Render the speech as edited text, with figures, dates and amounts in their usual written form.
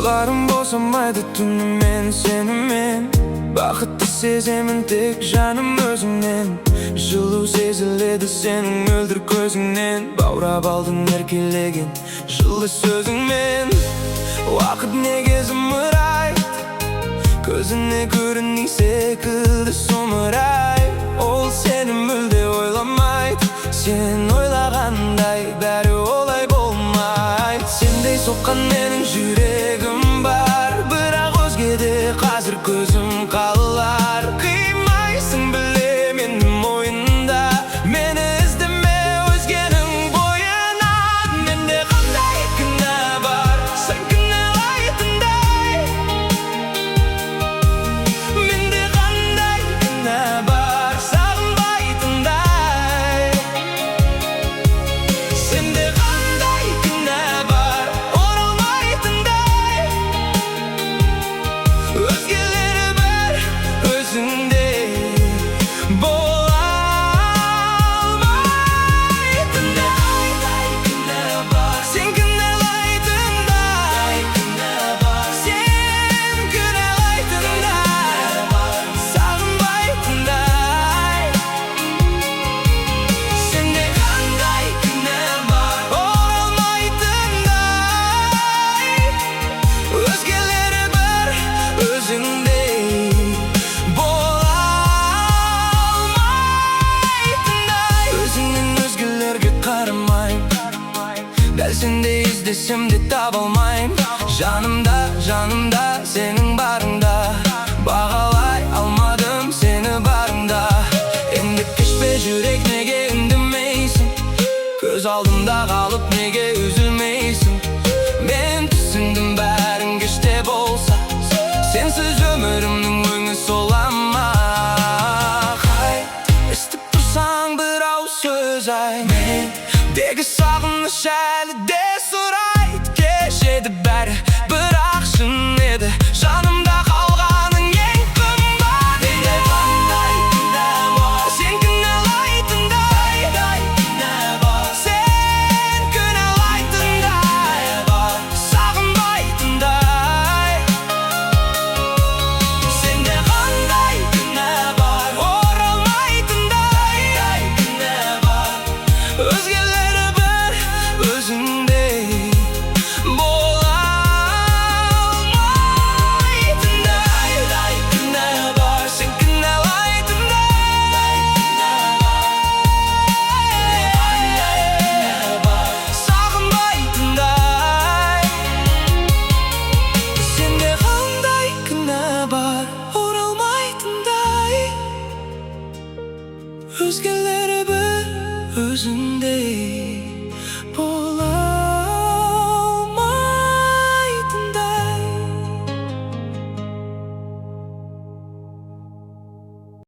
Ұйқыларым босамайды түнімен сенімен. Бақытты сеземін тек жаным өзіңнен. Жылу сезіледі сенің мөлдір көзіңнен. Баурап алдың еркелеген жылы сөзіңмен. Уақыт неге зымырайды, көзіне көріней секілді сұмырай. Ол сені мүлде ойламайды, сен ойлағандай бәрі олай болмайды. Сендей соққан менің жүрегім бар, бірақ өзгеде қазір көзім қалар. Қимайсың білемін мойнында, мені іздеме өзгенің бойына. Менде қандай кінә бар, сен кінәлайтындай. Менде қандай кінә бар, сағынбайтындай. Сенде қандай кінә бар, оралмайтындай. Өзгелері бір өзіңдей бола алмайтындай. Кінә бар, сен кінәлайтындай. Кінә бар, сен кінәлайтындай. Сағынбайтындай. Сенде қандай кінә бар, оралмайтындай. Өзгелері бір өзіңдей бола алмайтындай. Өзіңнен өзгелерге қарамайм, дәл сендей іздесем де таба алмайм. Жанымда сенің барыңда, бағалай алмадым сені барыңда. Енді кешпе жүрек, неге үндемейсің? Көз алдымда қалып неге үзілмейсің? Мен түсіндім бәрін кеште болса, сенсіз өмірімнің өңі сола ма? Қай естіп тұрсаң бір ауыз сөз ай, мендегі сағыныш әлі де сұрай.